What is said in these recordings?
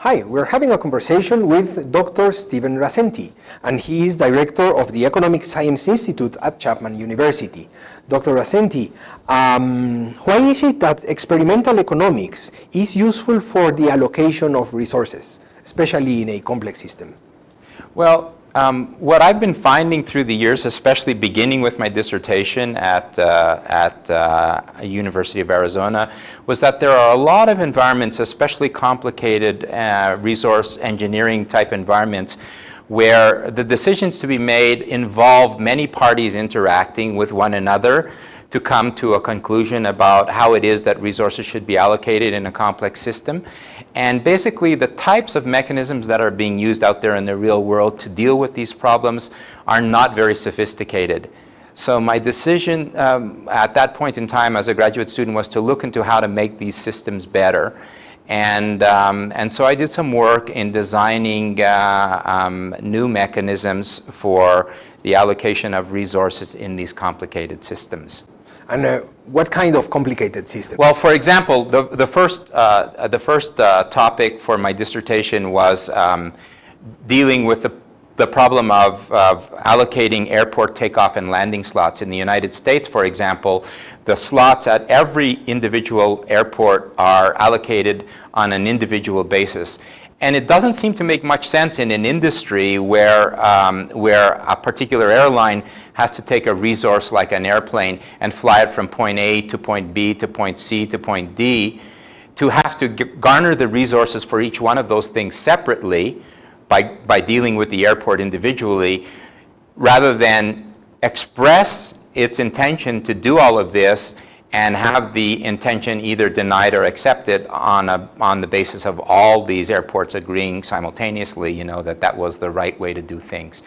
Hi, we're having a conversation with Dr. Stephen Rassenti, and he is Director of the Economic Science Institute at Chapman University. Dr. Rassenti, why is it that experimental economics is useful for the allocation of resources, especially in a complex system? Well, what I've been finding through the years, especially beginning with my dissertation at University of Arizona, was that there are a lot of environments, especially complicated resource engineering type environments, where the decisions to be made involve many parties interacting with one another to come to a conclusion about how it is that resources should be allocated in a complex system. And basically the types of mechanisms that are being used out there in the real world to deal with these problems are not very sophisticated. So my decision at that point in time as a graduate student was to look into how to make these systems better. And so I did some work in designing new mechanisms for the allocation of resources in these complicated systems. And what kind of complicated system? Well, for example, the first topic for my dissertation was dealing with the problem of allocating airport takeoff and landing slots. In the United States, for example, the slots at every individual airport are allocated on an individual basis. And it doesn't seem to make much sense in an industry where a particular airline has to take a resource like an airplane and fly it from point A to point B to point C to point D, to have to garner the resources for each one of those things separately by dealing with the airport individually, rather than express its intention to do all of this and have the intention either denied or accepted on the basis of all these airports agreeing simultaneously, you know, that was the right way to do things.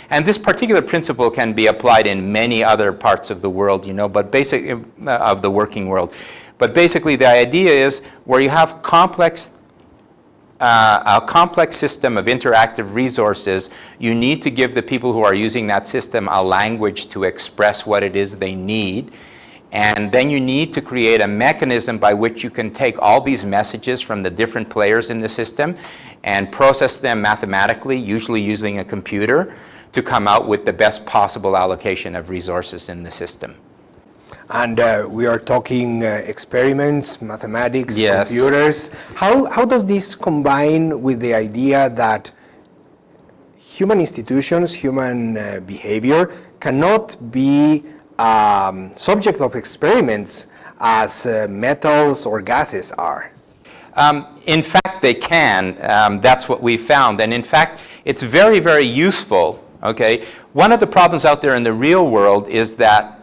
And this particular principle can be applied in many other parts of the world, you know, but basically of the working world. But basically the idea is where you have a complex system of interactive resources, you need to give the people who are using that system a language to express what it is they need. And then you need to create a mechanism by which you can take all these messages from the different players in the system and process them mathematically, usually using a computer, to come out with the best possible allocation of resources in the system. And we are talking experiments, mathematics, yes. Computers. How does this combine with the idea that human institutions, human behavior cannot be subject of experiments as metals or gases are? In fact, they can. That's what we found. And in fact, it's very, very useful. Okay? One of the problems out there in the real world is that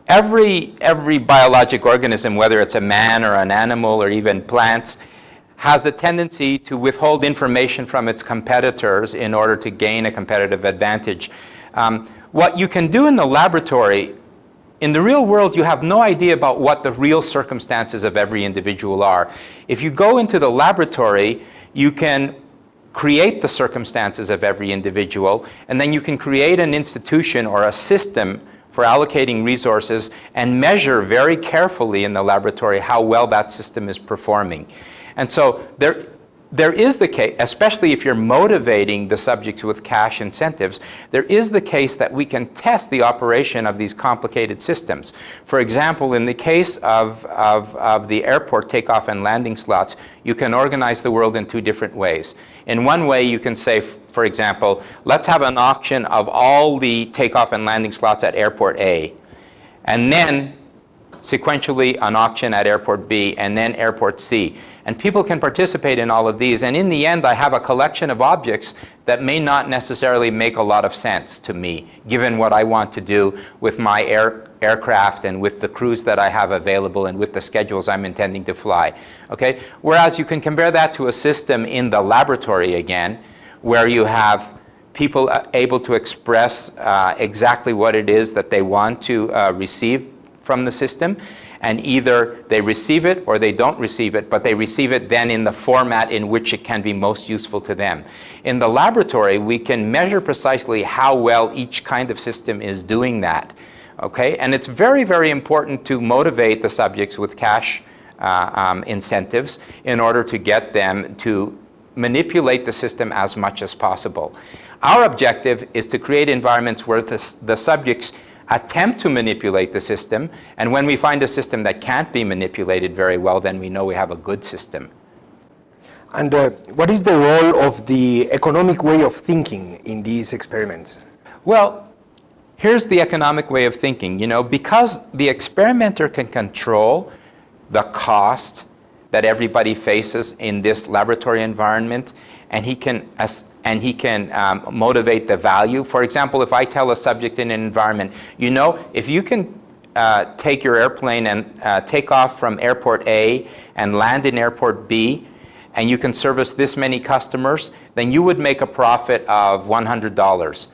every biologic organism, whether it's a man or an animal or even plants, has a tendency to withhold information from its competitors in order to gain a competitive advantage. What you can do in the laboratory, in the real world, you have no idea about what the real circumstances of every individual are. If you go into the laboratory, you can create the circumstances of every individual, and then you can create an institution or a system for allocating resources and measure very carefully in the laboratory how well that system is performing. And so there is the case, especially if you're motivating the subjects with cash incentives, there is the case that we can test the operation of these complicated systems. For example, in the case of the airport takeoff and landing slots, you can organize the world in two different ways. In one way, you can say, for example, let's have an auction of all the takeoff and landing slots at airport A, and then sequentially an auction at airport B, and then airport C. And people can participate in all of these, and in the end I have a collection of objects that may not necessarily make a lot of sense to me, given what I want to do with my aircraft and with the crews that I have available and with the schedules I'm intending to fly. Okay? Whereas you can compare that to a system in the laboratory again, where you have people able to express exactly what it is that they want to receive from the system, and either they receive it or they don't receive it, but they receive it then in the format in which it can be most useful to them. In the laboratory, we can measure precisely how well each kind of system is doing that. Okay? And it's very, very important to motivate the subjects with cash incentives in order to get them to manipulate the system as much as possible. Our objective is to create environments where the subjects attempt to manipulate the system, and when we find a system that can't be manipulated very well, then we know we have a good system. And what is the role of the economic way of thinking in these experiments? Well, here's the economic way of thinking. You know, because the experimenter can control the cost that everybody faces in this laboratory environment, and he can motivate the value. For example, if I tell a subject in an environment, you know, if you can take your airplane and take off from airport A and land in airport B, and you can service this many customers, then you would make a profit of $100.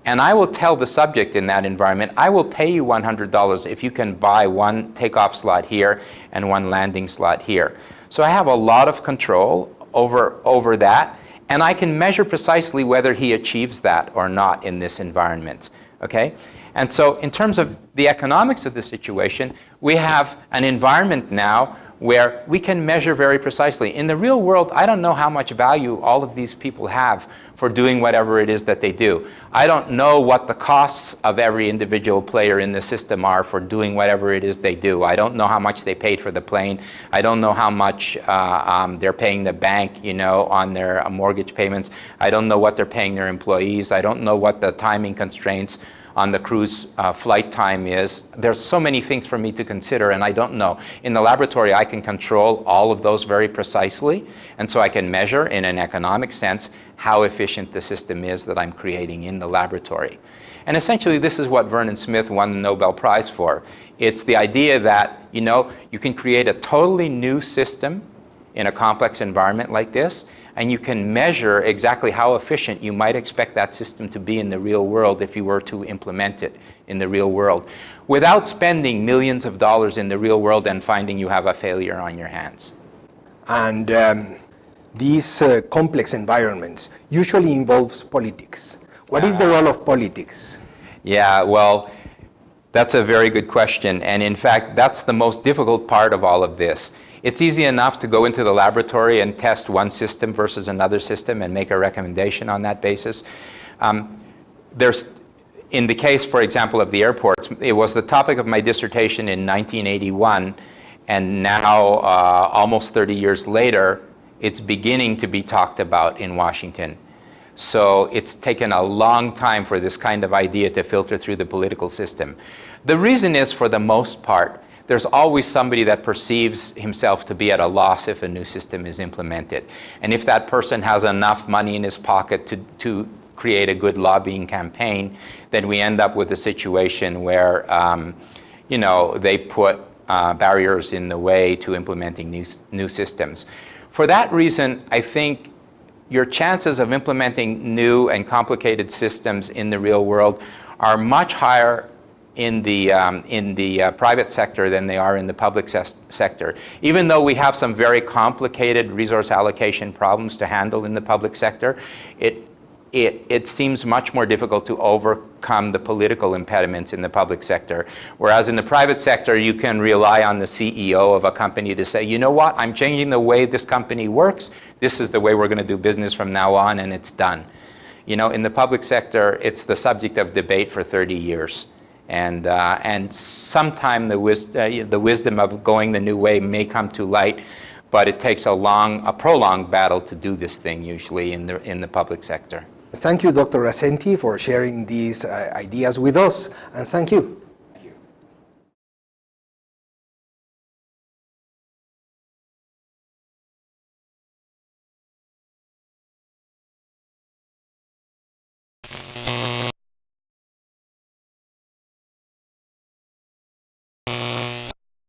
And I will tell the subject in that environment, I will pay you $100 if you can buy one takeoff slot here and one landing slot here. So I have a lot of control over that, and I can measure precisely whether he achieves that or not in this environment. Okay? And so in terms of the economics of the situation, we have an environment now where we can measure very precisely. In the real world, I don't know how much value all of these people have for doing whatever it is that they do. I don't know what the costs of every individual player in the system are for doing whatever it is they do. I don't know how much they paid for the plane. I don't know how much they're paying the bank, you know, on their mortgage payments. I don't know what they're paying their employees. I don't know what the timing constraints on the cruise flight time is. There's so many things for me to consider, and I don't know. In the laboratory, I can control all of those very precisely, and so I can measure in an economic sense how efficient the system is that I'm creating in the laboratory. And essentially, this is what Vernon Smith won the Nobel Prize for. It's the idea that, you know, you can create a totally new system in a complex environment like this, and you can measure exactly how efficient you might expect that system to be in the real world if you were to implement it in the real world, without spending millions of dollars in the real world and finding you have a failure on your hands. And these complex environments usually involves politics. What is the role of politics? Yeah, well, that's a very good question, and in fact, that's the most difficult part of all of this. It's easy enough to go into the laboratory and test one system versus another system and make a recommendation on that basis. In the case, for example, of the airports, it was the topic of my dissertation in 1981, and now, almost 30 years later, it's beginning to be talked about in Washington. So it's taken a long time for this kind of idea to filter through the political system. The reason is, for the most part, there's always somebody that perceives himself to be at a loss if a new system is implemented. And if that person has enough money in his pocket to create a good lobbying campaign, then we end up with a situation where you know, they put barriers in the way to implementing these new systems. For that reason, I think your chances of implementing new and complicated systems in the real world are much higher in the private sector than they are in the public sector. Even though we have some very complicated resource allocation problems to handle in the public sector, it seems much more difficult to overcome the political impediments in the public sector. Whereas in the private sector, you can rely on the CEO of a company to say, you know what, I'm changing the way this company works. This is the way we're going to do business from now on, and it's done. You know, in the public sector, it's the subject of debate for 30 years. And sometime the wisdom of going the new way may come to light, but it takes a prolonged battle to do this thing usually in the public sector. Thank you, Dr. Rassenti, for sharing these ideas with us, and thank you.